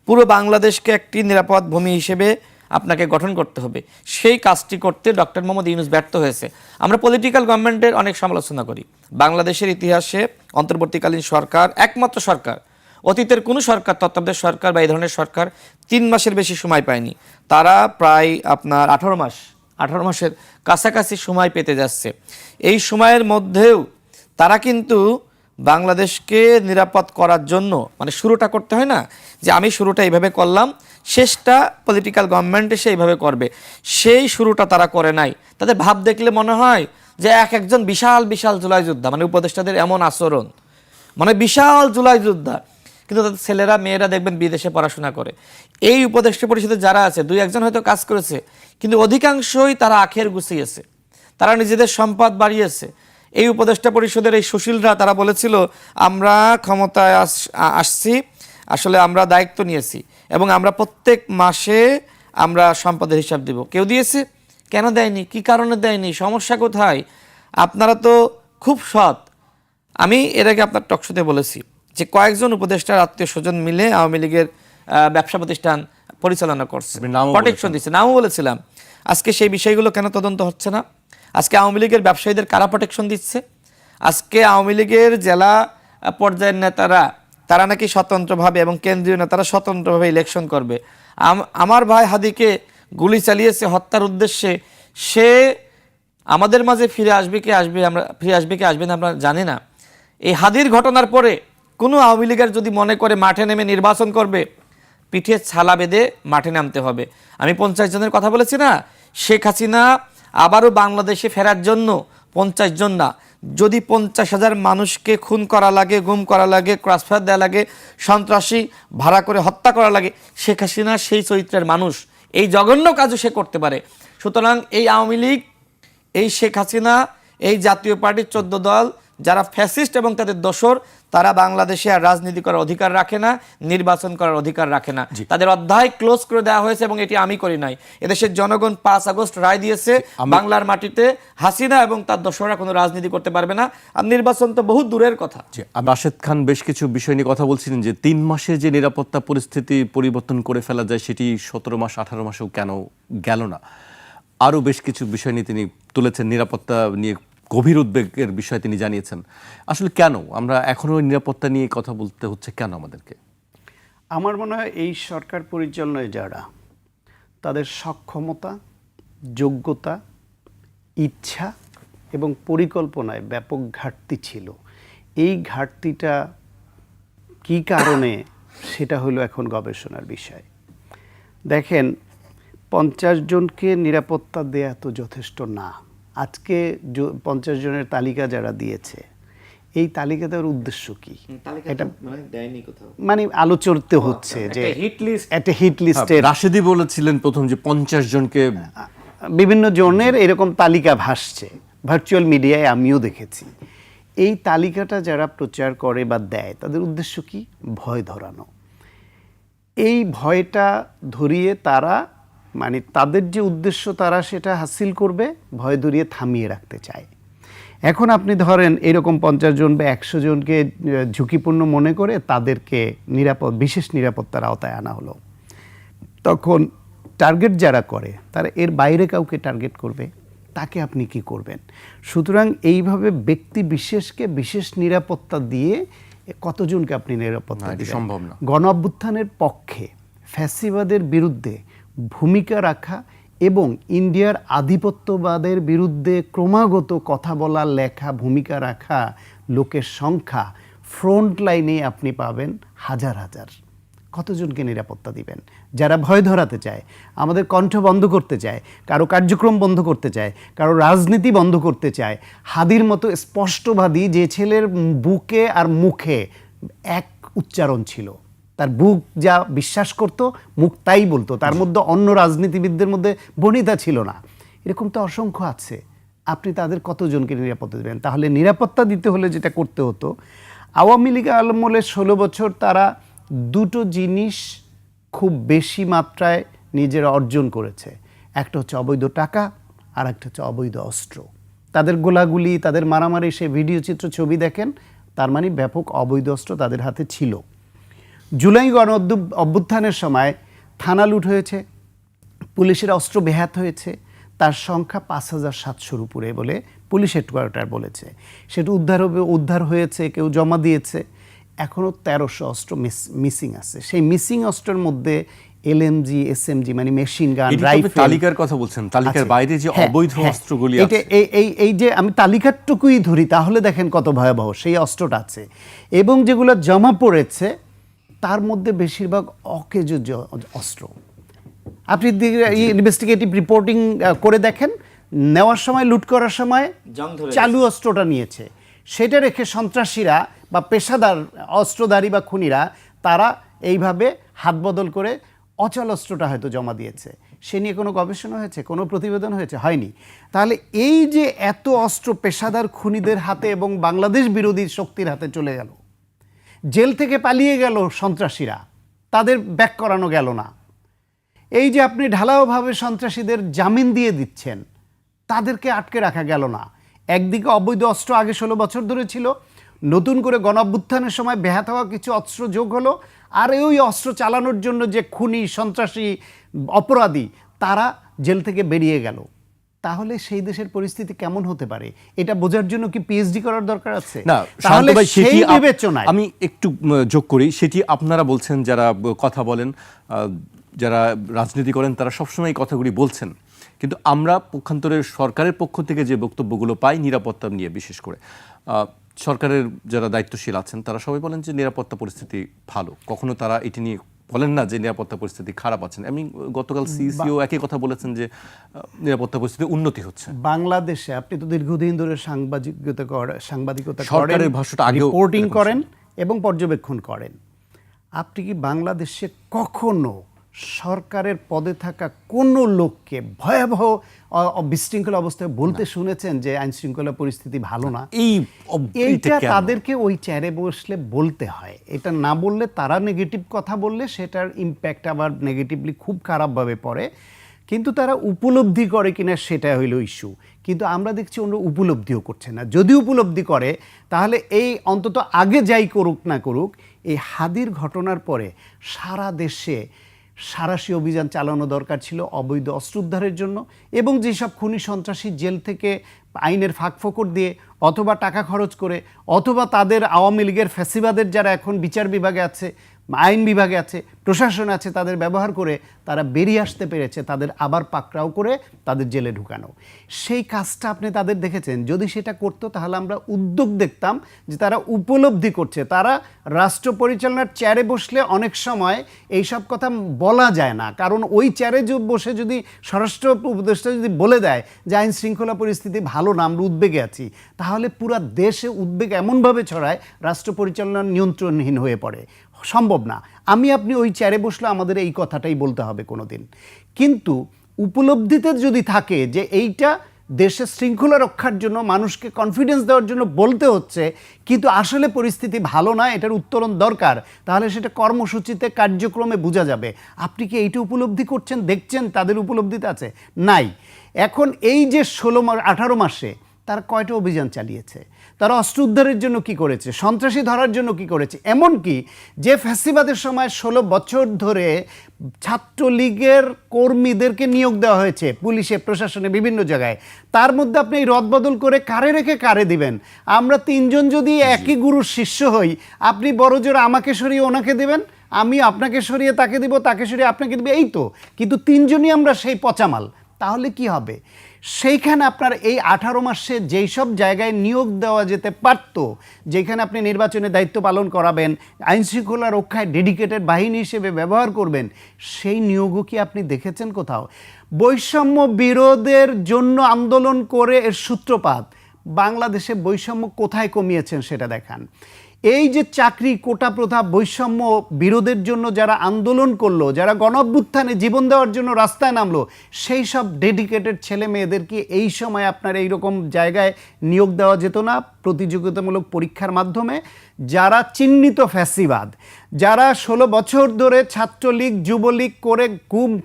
পুরো বাংলাদেশকে একটি নিরাপদ ভূমি হিসেবে আপনাকে গঠন করতে হবে। সেই কাজটি করতে ডক্টর মোহাম্মদ ইউনূস ব্যর্থ হয়েছে। আমরা পলিটিক্যাল গভর্নমেন্টের অনেক সমালোচনা করি। বাংলাদেশের ইতিহাসে অন্তর্বর্তীকালীন সরকার একমাত্র সরকার, অতীতের কোনো সরকার, তত্ত্বাবধায়ক সরকার বা এই ধরনের সরকার 3 মাসের বেশি সময় পায়নি। তারা প্রায় আপনার 18 মাসের কাছাকাছি সময় পেতে যাচ্ছে। এই সময়ের মধ্যেও তারা কিন্তু বাংলাদেশকে নিরাপদ করার জন্য, মানে শুরুটা করতে হয় না যে আমি শুরুটা এইভাবে করলাম, শেষটা পলিটিক্যাল গভর্নমেন্ট এসে এইভাবে করবে, সেই শুরুটা তারা করে নাই। তাদের ভাব দেখলে মনে হয় যে একজন বিশাল বিশাল জুলাই যোদ্ধা, মানে উপদেষ্টাদের এমন আচরণ, মানে বিশাল জুলাই যোদ্ধা, কিন্তু তাদের ছেলেরা মেয়েরা দেখবেন বিদেশে পড়াশোনা করে। এই উপদেষ্টা পরিষদে যারা আছে 2-1 হয়তো কাজ করেছে, কিন্তু অধিকাংশই তারা আখের গুছিয়েছে, তারা নিজেদের সম্পদ বাড়িয়েছে। এই উপদেষ্টা পরিষদের এই সুশীলরা তারা বলেছিল আমরা ক্ষমতায় আসছি, আসলে আমরা দায়িত্ব নিয়েছি এবং আমরা প্রত্যেক মাসে আমরা সম্পদের হিসাব দেব। কেউ দিয়েছে? কেন দেয়নি? কি কারণে দেয়নি? সমস্যা কোথায়? আপনারা তো খুব সৎ। আমি এর আগে আপনার টকশোতে বলেছি যে কয়েকজন উপদেষ্টার আত্মীয় স্বজন মিলে আওয়ামী লীগের ব্যবসা প্রতিষ্ঠান পরিচালনা করছে, প্রোটেকশন দিচ্ছে, নামও বলেছিলাম। আজকে সেই বিষয়গুলো কেন তদন্ত হচ্ছে না? আজকে আওয়ামী লীগের ব্যবসায়ীদের কারা প্রোটেকশন দিচ্ছে? আজকে আওয়ামী লীগের জেলা পর্যায়ের নেতারা তারা নাকি স্বতন্ত্রভাবে এবং কেন্দ্রীয় নেতারা স্বতন্ত্রভাবে ইলেকশন করবে। আমার ভাই হাদিকে গুলি চালিয়েছে হত্যার উদ্দেশ্যে, সে আমাদের মাঝে ফিরে আসবে কি আসবে না আমরা জানি না। এই হাদির ঘটনার পরে কোনো আওয়ামী লীগের যদি মনে করে মাঠে নেমে নির্বাচন করবে, পিঠে ছালা বেঁধে মাঠে নামতে হবে। আমি 50 জনের কথা বলেছি না, শেখ হাসিনা আবারও বাংলাদেশে ফেরার জন্য 50 জন না, যদি 50,000 মানুষকে খুন করা লাগে, গুম করা লাগে, ক্রসফায়ার দেওয়া লাগে, সন্ত্রাসী ভাড়া করে হত্যা করা লাগে, শেখ হাসিনা সেই চরিত্রের মানুষ, এই জঘন্য কাজও সে করতে পারে। সুতরাং এই আওয়ামী লীগ, এই শেখ হাসিনা, এই জাতীয় পার্টির 14 দল যারা ফ্যাসিস্ট এবং তাদের দোসর, তারা বাংলাদেশে আর রাজনীতি করার অধিকার রাখে না, নির্বাচন করার অধিকার রাখে না। তাদের অধ্যায় ক্লোজ করে দেওয়া হয়েছে এবং এটি আমি করি নাই। এদেশের জনগণ 5 আগস্ট রায় দিয়েছে, বাংলার মাটিতে হাসিনা এবং তার দোসররা কোনো রাজনীতি করতে পারবে না, আর নির্বাচন তো বহু দূরের কথা। রাশেদ খান বেশ কিছু বিষয় নিয়ে কথা বলছিলেন যে 3 মাসে যে নিরাপত্তা পরিস্থিতি পরিবর্তন করে ফেলা যায় সেটি 17 মাস 18 মাসেও কেন গেল না? আরও বেশ কিছু বিষয় নিয়ে তিনি তুলেছেন, নিরাপত্তা নিয়ে গভীর উদ্বেগের বিষয় তিনি জানিয়েছেন। আসলে কেন আমরা এখনো নিরাপত্তা নিয়ে কথা বলতে হচ্ছে কেন আমাদেরকে? আমার মনে হয় এই সরকার পরিচালনায় যারা, তাদের সক্ষমতা, যোগ্যতা, ইচ্ছা এবং পরিকল্পনায় ব্যাপক ঘাটতি ছিল। এই ঘাটতিটা কি কারণে সেটা হলো এখন গবেষণার বিষয়। দেখেন, 50 জনকে নিরাপত্তা দেয়া তো যথেষ্ট না। আজকে 50 জনের তালিকা যারা দিয়েছে, এই তালিকা দেওয়ার উদ্দেশ্য কি? এটা দেয়নি কোথাও, মানে আলোচনাতে হচ্ছে যে একটা হিট লিস্টে রাশেদি বলেছিলেন প্রথম যে 50 জনকে বিভিন্ন জনের এরকম তালিকা ভাসছে, ভার্চুয়াল মিডিয়ায় আমিও দেখেছি। এই তালিকাটা যারা প্রচার করে বা দেয় তাদের উদ্দেশ্য কি? ভয় ধরানো। এই ভয়টা ধরিয়ে তারা, মানে তাদের যে উদ্দেশ্য তারা সেটা হাসিল করবে, ভয় ধরিয়ে থামিয়ে রাখতে চায়। এখন আপনি ধরেন এরকম 50 জন বা 100 জনকে ঝুঁকিপূর্ণ মনে করে তাদেরকে বিশেষ নিরাপত্তার আওতায় আনা হলো। তখন টার্গেট যারা করে তারা এর বাইরে কাউকে টার্গেট করবে, তাকে আপনি কি করবেন? সুতরাং এইভাবে ব্যক্তি বিশেষকে বিশেষ নিরাপত্তা দিয়ে কতজনকে আপনি নিরাপত্তা দিবেন? সম্ভব না। গণ অভ্যুত্থানের পক্ষে ফ্যাসিবাদের বিরুদ্ধে ভূমিকা রাখা এবং ইন্ডিয়ার আধিপত্যবাদের বিরুদ্ধে ক্রমাগত কথা বলা, লেখা, ভূমিকা রাখা লোকের সংখ্যা ফ্রন্ট লাইনে আপনি পাবেন হাজার হাজার। কতজনকে নিরাপত্তা দিবেন? যারা ভয় ধরাতে চায়, আমাদের কণ্ঠ বন্ধ করতে চায়, কারো কার্যক্রম বন্ধ করতে চায়, কারো রাজনীতি বন্ধ করতে চায়, হাদির মতো স্পষ্টবাদী যে ছেলের বুকে আর মুখে এক উচ্চারণ ছিল, তার বুক যা বিশ্বাস করত মুখ তাই বলতো, তার মধ্যে অন্য রাজনীতিবিদদের মধ্যে বনিতা ছিল না। এরকম তো অসংখ্য আছে। আপনি তাদের কতজনকে নিরাপত্তা দেবেন? তাহলে নিরাপত্তা দিতে হলে যেটা করতে হতো, আওয়ামী লীগ আমলে 16 বছর তারা দুটো জিনিস খুব বেশি মাত্রায় নিজেরা অর্জন করেছে। একটা হচ্ছে অবৈধ টাকা, আর একটা হচ্ছে অবৈধ অস্ত্র। তাদের গোলাগুলি, তাদের মারামারি, সে ভিডিও চিত্র ছবি দেখেন, তার মানে ব্যাপক অবৈধ অস্ত্র তাদের হাতে ছিল। জুলাই গণ অভ্যুত্থানের সময় থানা লুট হয়েছে, পুলিশের অস্ত্র বেহাত হয়েছে, তার সংখ্যা 5700-র উপরে বলে পুলিশ হেডকোয়ার্টার বলেছে। সেটা উদ্ধার হয়েছে, কেউ জমা দিয়েছে। এখনও 1300 অস্ত্র মিসিং আছে। সেই মিসিং অস্ত্রের মধ্যে LMG, SMG মানে মেশিন গান, রাইফেল। তালিকার কথা বলছেন, তালিকার বাইরে যে অবৈধ অস্ত্রগুলি আছে, এই যে আমি তালিকাটুকুই ধরি, তাহলে দেখেন কত ভয়াবহ। সেই অস্ত্রটা আছে এবং যেগুলো জমা পড়েছে তার মধ্যে বেশিরভাগ অকেজো অস্ত্র। আপনি ইনভেস্টিগেটিভ রিপোর্টিং করে দেখেন, নেওয়ার সময়, লুট করার সময় চালু অস্ত্রটা নিয়েছে, সেটা রেখে সন্ত্রাসীরা বা পেশাদার অস্ত্রধারী বা খুনিরা তারা এইভাবে হাত বদল করে অচল অস্ত্রটা হয়তো জমা দিয়েছে। সে নিয়ে কোনো গবেষণা হয়েছে, কোনো প্রতিবেদন হয়েছে? হয়নি। তাহলে এই যে এত অস্ত্র পেশাদার খুনিদের হাতে এবং বাংলাদেশ বিরোধী শক্তির হাতে চলে গেল, জেল থেকে পালিয়ে গেল সন্ত্রাসীরা, তাদের ব্যাক করানো গেল না। এই যে আপনি ঢালাওভাবে সন্ত্রাসীদের জামিন দিয়ে দিচ্ছেন, তাদেরকে আটকে রাখা গেল না। একদিকে অবৈধ অস্ত্র আগে 16 বছর ধরে ছিল, নতুন করে গণ অভ্যুত্থানের সময় বেহাত হওয়া কিছু অস্ত্র যোগ হলো, আর ওই অস্ত্র চালানোর জন্য যে খুনি, সন্ত্রাসী, অপরাধী তারা জেল থেকে বেরিয়ে গেল। তাহলে সেই দেশের পরিস্থিতি কেমন হতে পারে এটা বোঝার জন্য কি PhD করার দরকার আছে? না, তাহলে সেই বিবেচনায় আমি একটু যোগ করি। সেটি আপনারা বলছেন, যারা কথা বলেন, যারা রাজনীতি করেন, তারা সবসময় এই কথাগুলি বলছেন, কিন্তু আমরা পক্ষান্তরে সরকারের পক্ষ থেকে যে বক্তব্যগুলো পাই নিরাপত্তা নিয়ে, বিশেষ করে সরকারের যারা দায়িত্বশীল আছেন তারা সবাই বলেন যে নিরাপত্তা পরিস্থিতি ভালো। কখনো তারা এটি নিয়ে বলেন না যে নিরাপত্তা পরিস্থিতি খারাপ আছেন। আমি গতকাল সিইসিও একই কথা বলেছেন যে নিরাপত্তা পরিস্থিতি উন্নতি হচ্ছে। বাংলাদেশে আপনি তো দীর্ঘদিন ধরে সাংবাদিকতা সরকারের ভাষাটা আগেও রিপোর্টিং করেন এবং পর্যবেক্ষণ করেন। আপনি কি বাংলাদেশে কখনো সরকারের পদে থাকা কোনো লোককে ভয়াবহ বিশৃঙ্খল অবস্থায় বলতে শুনেছেন যে আইন শৃঙ্খলা পরিস্থিতি ভালো না? এইটা তাদেরকে ওই চেয়ারে বসলে বলতে হয়। এটা না বললে, তারা নেগেটিভ কথা বললে সেটার ইম্প্যাক্ট আবার নেগেটিভলি খুব খারাপভাবে পড়ে। কিন্তু তারা উপলব্ধি করে কিনা সেটা হইল ইস্যু। কিন্তু আমরা দেখছি অন্য উপলব্ধিও করছে না। যদি উপলব্ধি করে তাহলে এই অন্তত আগে যাই করুক না করুক, এই হাদির ঘটনার পরে সারা দেশে সাঁড়াশি অভিযান চালানো দরকার ছিল অবৈধ অস্ত্র উদ্ধারের জন্য, এবং যেসব খুনি সন্ত্রাসী জেল থেকে আইনের ফাঁকফোকর দিয়ে অথবা টাকা খরচ করে অথবা তাদের আওয়ামী লীগের ফ্যাসিবাদের যারা এখন বিচার বিভাগে আছে আইন বিভাগে আছে, প্রশাসন আছে, তাদের ব্যবহার করে তারা বেরিয়ে আসতে পেরেছে, তাদের আবার পাকড়াও করে তাদের জেলে ঢুকানো। সেই কাজটা আপনি তাদের দেখেছেন? যদি সেটা করতো তাহলে আমরা উদ্যোগ দেখতাম যে তারা উপলব্ধি করছে। তারা রাষ্ট্র পরিচালনার চেয়ারে বসলে অনেক সময় এইসব কথা বলা যায় না, কারণ ওই চেয়ারে বসে যদি স্বরাষ্ট্র উপদেষ্টা যদি বলে দেয় যে আইন শৃঙ্খলা পরিস্থিতি ভালো না, আমরা উদ্বেগে আছি, তাহলে পুরা দেশে উদ্বেগ এমনভাবে ছড়ায় রাষ্ট্র পরিচালনা নিয়ন্ত্রণহীন হয়ে পড়ে। সম্ভব না। আপনি ওই চেয়ারে বসলে আমাদের এই কথাটাই বলতে হবে কোনো দিন। কিন্তু উপলব্ধিতে যদি থাকে যে এইটা দেশের শৃঙ্খলা রক্ষার জন্য, মানুষকে কনফিডেন্স দেওয়ার জন্য বলতে হচ্ছে, কিন্তু আসলে পরিস্থিতি ভালো না, এটার উত্তরণ দরকার, তাহলে সেটা কর্মসূচিতে, কার্যক্রমে বোঝা যাবে। আপনি কি এইটা উপলব্ধি করছেন, দেখছেন তাদের উপলব্ধিতে আছে? নাই। এখন এই যে 18 মাসে তারা কয়টা অভিযান চালিয়েছে, তারা অস্ত্র উদ্ধারের জন্য কি করেছে, সন্ত্রাসী ধরার জন্য কি করেছে, এমনকি যে ফ্যাসিবাদের সময় 16 বছর ধরে ছাত্রলীগের কর্মীদেরকে নিয়োগ দেওয়া হয়েছে পুলিশে, প্রশাসনে, বিভিন্ন জায়গায়, তার মধ্যে আপনি এই রদবদল করে কারে রেখে কারে দিবেন? আমরা 3 জন যদি একই গুরুর শিষ্য হই, আপনি বড় জোর আমাকে সরিয়ে ওনাকে দেবেন, আমি আপনাকে সরিয়ে তাকে দিব, তাকে সরিয়ে আপনাকে দিব, এই তো। কিন্তু 3 জনই আমরা সেই পচামাল, তাহলে কি হবে? সেইখানে আপনার এই 18 মাসে যেই সব জায়গায় নিয়োগ দেওয়া যেতে পারত, যেখানে আপনি নির্বাচনের দায়িত্ব পালন করাবেন, আইনশৃঙ্খলা রক্ষায় ডেডিকেটেড বাহিনী হিসেবে ব্যবহার করবেন, সেই নিয়োগও কি আপনি দেখেছেন কোথাও? বৈষম্য বিরোধের জন্য আন্দোলন করে এর সূত্রপাত। বাংলাদেশে বৈষম্য কোথায় কমিয়েছেন সেটা দেখান। এই যে চাকরি কোটা প্রথা, বৈষম্য বিরোধের জন্য যারা আন্দোলন করলো, যারা গণঅভ্যুত্থানে জীবন দেওয়ার জন্য রাস্তায় নামলো, সেই সব ডেডিকেটেড ছেলে মেয়েদেরকে এই সময় আপনার এইরকম জায়গায় নিয়োগ দেওয়া যেত না প্রতিযোগিতামূলক পরীক্ষার মাধ্যমে? যারা চিহ্নিত ফ্যাসিবাদ, যারা 16 বছর ধরে ছাত্রলীগ যুবলীগ করে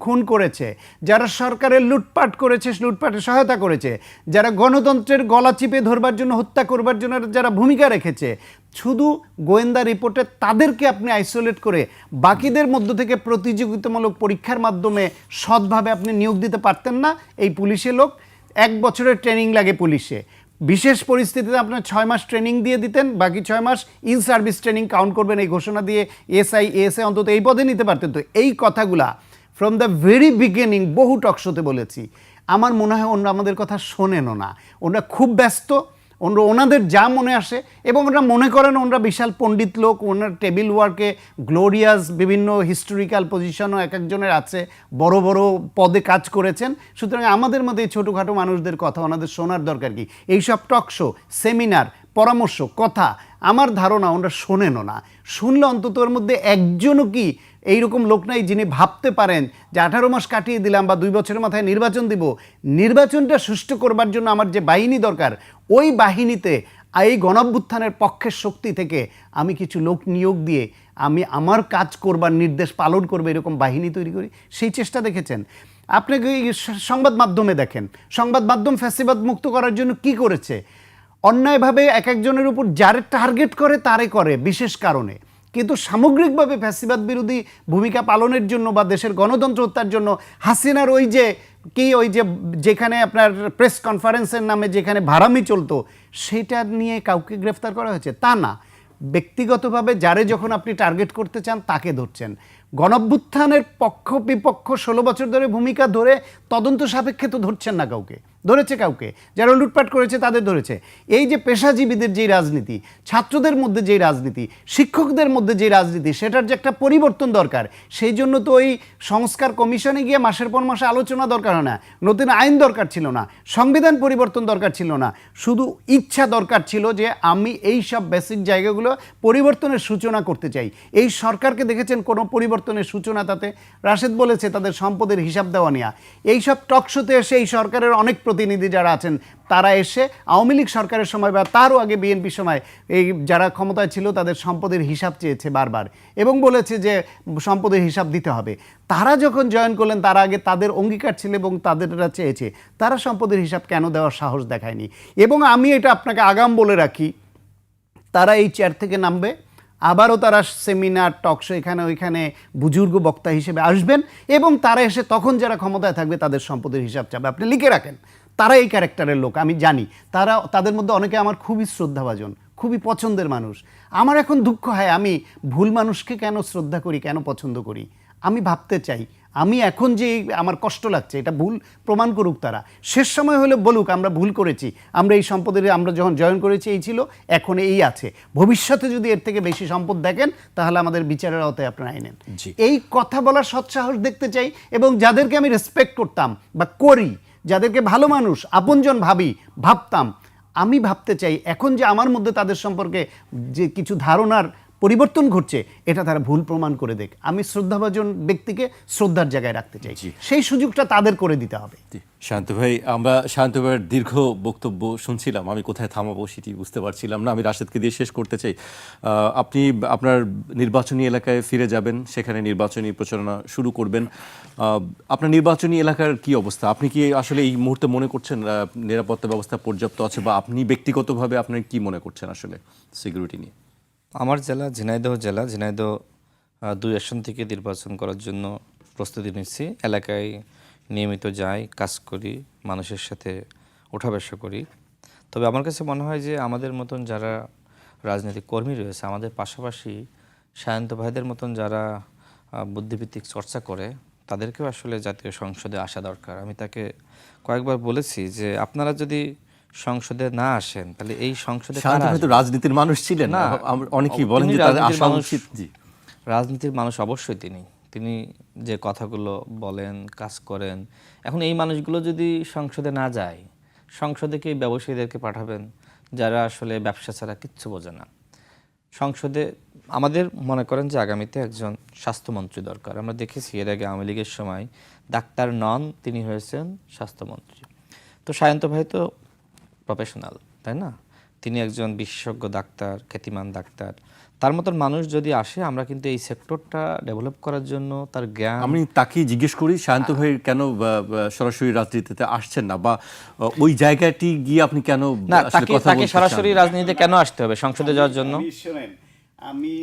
খুন করেছে, যারা সরকারের লুটপাট করেছে, লুটপাটে সহায়তা করেছে, যারা গণতন্ত্রের গলা চিপে ধরবার জন্য, হত্যা করবার জন্য যারা ভূমিকা রেখেছে, শুধু গোয়েন্দা রিপোর্টে তাদেরকে আপনি আইসোলেট করে বাকিদের মধ্য থেকে প্রতিযোগিতামূলক পরীক্ষার মাধ্যমে সৎভাবে আপনি নিয়োগ দিতে পারতেন না? এই পুলিশে লোক 1 বছরের ট্রেনিং লাগে পুলিশে, বিশেষ পরিস্থিতিতে আপনার 6 মাস ট্রেনিং দিয়ে দিতেন, বাকি 6 মাস ইন সার্ভিস ট্রেনিং কাউন্ট করবেন, এই ঘোষণা দিয়ে এসআই এএসআই অন্তত এই পদে নিতে পারতেন। তো এই কথাগুলা ফ্রম দ্য ভেরি বিগিনিং বহু টকশোতে বলেছি। আমার মনে হয় ওনারা আমাদের কথা শোনেনও না, ওনারা খুব ব্যস্ত, ওনাদের যা মনে আসে, এবং ওরা মনে করেন ওনারা বিশাল পণ্ডিত লোক, ওনার টেবিল ওয়ার্কে গ্লোরিয়াস বিভিন্ন হিস্টোরিক্যাল পজিশনও এক একজনের আছে, বড় বড় পদে কাজ করেছেন। সুতরাং আমাদের মধ্যে এই ছোটোখাটো মানুষদের কথা ওনাদের শোনার দরকার কি? এইসব টকশো, সেমিনার, পরামর্শ, কথা আমার ধারণা ওনারা শোনেনও না। শুনলে অন্তত ওর মধ্যে একজনও কি এইরকম লোক নাই যিনি ভাবতে পারেন যে 18 মাস কাটিয়ে দিলাম বা 2 বছরের মাথায় নির্বাচন দিব, নির্বাচনটা সুষ্ঠু করবার জন্য আমার যে বাহিনী দরকার, ওই বাহিনীতে এই গণঅভ্যুত্থানের পক্ষের শক্তি থেকে আমি কিছু লোক নিয়োগ দিয়ে আমি আমার কাজ করবার, নির্দেশ পালন করবে এরকম বাহিনী তৈরি করি। সেই চেষ্টা দেখেছেন? আপনাকে সংবাদ মাধ্যমে দেখেন, সংবাদ মাধ্যম ফ্যাসিবাদ মুক্ত করার জন্য কি করেছে? অন্যায়ভাবে এক একজনের উপর যারে টার্গেট করে তারে করে বিশেষ কারণে, কিন্তু সামগ্রিকভাবে ফ্যাসিবাদ বিরোধী ভূমিকা পালনের জন্য বা দেশের গণতন্ত্র হত্যার জন্য হাসিনার ওই যে যেখানে আপনার প্রেস কনফারেন্সের নামে যেখানে ভাড়ামি চলতো, সেটা নিয়ে কাউকে গ্রেফতার করা হয়েছে তা না। ব্যক্তিগতভাবে যারে যখন আপনি টার্গেট করতে চান তাকে ধরছেন। গণঅভ্যুত্থানের পক্ষ বিপক্ষ 16 বছর ধরে ভূমিকা ধরে তদন্ত সাপেক্ষে তো ধরছেন না কাউকে, ধরেছে কাউকে, যারা লুটপাট করেছে তাদের ধরেছে। এই যে পেশাজীবীদের যেই রাজনীতি, ছাত্রদের মধ্যে যেই রাজনীতি, শিক্ষকদের মধ্যে যেই রাজনীতি, সেটার যে একটা পরিবর্তন দরকার, সেই জন্য তো ওই সংস্কার কমিশনে গিয়ে মাসের পর মাসে আলোচনা দরকার হয় না, নতুন আইন দরকার ছিল না, সংবিধান পরিবর্তন দরকার ছিল না, শুধু ইচ্ছা দরকার ছিল যে আমি এই সব বেসিক জায়গাগুলো পরিবর্তনের সূচনা করতে চাই। এই সরকারকে দেখেছেন কোনো পরিবর্তনের সূচনা তাতে? রাশেদ বলেছে তাদের সম্পদের হিসাব দেওয়া নেওয়া, এইসব টকশোতে এসে এই সরকারের অনেক প্রতিনিধি যারা আছেন তারা এসে আওয়ামী লীগ সরকারের সময় বা তারও আগে বিএনপির সময় এই যারা ক্ষমতায় ছিল তাদের সম্পদের হিসাব চেয়েছে বারবার, এবং বলেছে যে সম্পদের হিসাব দিতে হবে। তারা যখন জয়েন করলেন তার আগে তাদের অঙ্গীকার ছিল এবং তাদেররা চেয়েছে, তারা সম্পদের হিসাব কেন দেওয়ার সাহস দেখায়নি? এবং আমি এটা আপনাকে আগাম বলে রাখি, তারা এই চেয়ার থেকে নামবে, আবারও তারা সেমিনার, টকশো, এখানে ওইখানে বুজুর্গ বক্তা হিসেবে আসবেন, এবং তারা এসে তখন যারা ক্ষমতায় থাকবে তাদের সম্পদের হিসাব চাবে। আপনি লিখে রাখেন, তারা এই ক্যারেক্টারের লোক, আমি জানি। তাদের মধ্যে অনেকে আমার খুবই শ্রদ্ধাভাজন, খুবই পছন্দের মানুষ। আমার এখন দুঃখ হয় আমি ভুল মানুষকে কেন শ্রদ্ধা করি, কেন পছন্দ করি। আমি ভাবতে চাই আমি এখন যে আমার কষ্ট লাগছে এটা ভুল প্রমাণ করুক তারা, শেষ সময় হলে বলুক আমরা ভুল করেছি, আমরা এই সম্পদের আমরা যখন জয়েন করেছি এই ছিল, এখন এই আছে, ভবিষ্যতে যদি এর থেকে বেশি সম্পদ দেখেন তাহলে আমাদের বিচারের আওতায় আপনারা আইনেন। জি। এই কথা বলার সৎসাহস দেখতে চাই, এবং যাদেরকে আমি রেসপেক্ট করতাম বা করি, যাদেরকে ভালো মানুষ আপনজন ভাবতাম, আমি ভাবতে চাই এখন যে আমার মধ্যে তাদের সম্পর্কে যে কিছু ধারণার পরিবর্তন ঘটছে এটা তারা ভুল প্রমাণ করে দেখ। আমি শ্রদ্ধাভাজন ব্যক্তিকে শ্রদ্ধার জায়গায় রাখতে চাই, সেই সুযোগটা তাদের করে দিতে হবে। শান্ত ভাই, আমরা শান্ত ভাইয়ের দীর্ঘ বক্তব্য শুনছিলাম, আমি কোথায় থামাবো সেটি বুঝতে পারছিলাম না। আমি রাশেদকে দিয়ে শেষ করতে চাই। আপনি আপনার নির্বাচনী এলাকায় ফিরে যাবেন, সেখানে নির্বাচনী প্রচারণা শুরু করবেন। আপনার নির্বাচনী এলাকার কি অবস্থা? আপনি কি আসলে এই মুহূর্তে মনে করছেন নিরাপত্তা ব্যবস্থা পর্যাপ্ত আছে, বা আপনি ব্যক্তিগতভাবে আপনার কি মনে করছেন আসলে সিকিউরিটি নিয়ে? আমার জেলা ঝিনাইদহ জেলা, ঝিনাইদহ 2 আসন থেকে নির্বাচন করার জন্য প্রস্তুতি নিচ্ছি। এলাকায় নিয়মিত যাই, কাজ করি, মানুষের সাথে ওঠা বসা করি। তবে আমার কাছে মনে হয় যে আমাদের মতন যারা রাজনৈতিক কর্মী রয়েছে, আমাদের পাশাপাশি সায়ন্ত ভাইদের মতন যারা বুদ্ধিভিত্তিক চর্চা করে, তাদেরকেও আসলে জাতীয় সংসদে আসা দরকার। আমি তাকে কয়েকবার বলেছি যে আপনারা যদি সংসদে না আসেন তাহলে এই সংসদে শান্ত ভাই তো রাজনীতির মানুষ ছিলেন না, অনেকেই বলেন যে তাদের আসা উচিত। জি, রাজনীতির মানুষ অবশ্যই তিনি যে কথাগুলো বলেন, কাজ করেন। এখন এই মানুষগুলো যদি সংসদে না যায়, সংসদে কি ব্যবসায়ীদেরকে পাঠাবেন যারা আসলে ব্যবসা ছাড়া কিচ্ছু বোঝে না? সংসদে আমাদের মনে করেন যে আগামীতে একজন স্বাস্থ্যমন্ত্রী দরকার। আমরা দেখেছি এর আগে আওয়ামী লীগের সময় ডাক্তার নন, তিনি হয়েছেন স্বাস্থ্যমন্ত্রী। তো সায়ন্ত ভাই তো প্রফেশনাল, তাই না? তিনি একজন বিশেষজ্ঞ ডাক্তার, খ্যাতিমান ডাক্তার। তার মতন মানুষ যদি আসে, আমরা কিন্তু এই সেক্টরটা ডেভেলপ করার জন্য তার জ্ঞান। আমি তাকে জিজ্ঞেস করি শান্ত ভাই কেন সরাসরি রাজনীতিতে আসছেন না, বা ওই জায়গাটি গিয়ে আপনি কেন না, আসলে কথা তাকে বলতে চান? সরাসরি রাজনীতিতে কেন আসতে হবে সংসদে যাওয়ার জন্য? আমি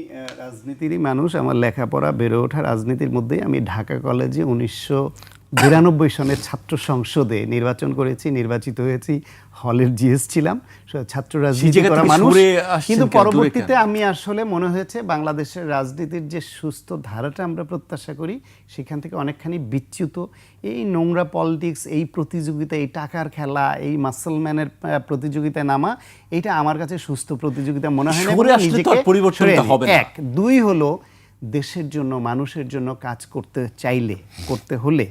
রাজনীতিরই মানুষ, আমার লেখাপড়া বেড়ে ওঠা রাজনীতির মধ্যেই। আমি ঢাকা কলেজে 1992 সনের ছাত্র সংসদে নির্বাচন করেছি, নির্বাচিত হয়েছি, হলের জিএস ছিলাম, ছাত্র রাজনীতি করা মানুষ। কিন্তু পরবর্তীতে আমি আসলে মনে হয়েছে বাংলাদেশের রাজনীতির যে সুস্থ ধারাটা আমরা প্রত্যাশা করি সেখান থেকে অনেকখানি বিচ্যুত। এই নোংরা পলিটিক্স, এই প্রতিযোগিতা, এই টাকার খেলা, এই মাসলম্যানের প্রতিযোগিতায় নামা, এটা আমার কাছে সুস্থ প্রতিযোগিতা মনে হয় না। পরিবর্তনটা হবে না। 1 2 হলো দেশের জন্য, মানুষের জন্য কাজ করতে হলে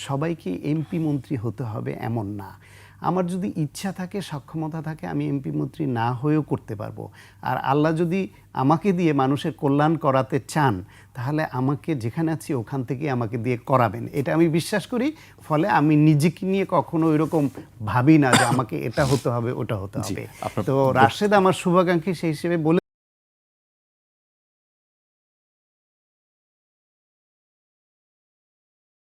সবাইকে এমপি মন্ত্রী হতে হবে এমন না। আমার যদি ইচ্ছা থাকে, সক্ষমতা থাকে, আমি এমপি মন্ত্রী না হয়েও করতে পারবো। আর আল্লাহ যদি আমাকে দিয়ে মানুষের কল্যাণ করাতে চান তাহলে আমাকে যেখানে আছি ওখান থেকে আমাকে দিয়ে করাবেন, এটা আমি বিশ্বাস করি। ফলে আমি নিজেকে নিয়ে কখনো এরকম ভাবি না যে আমাকে এটা হতে হবে, ওটা হতে হবে। তো রাশেদ আমার শুভাকাঙ্ক্ষী, সেই হিসেবে বলে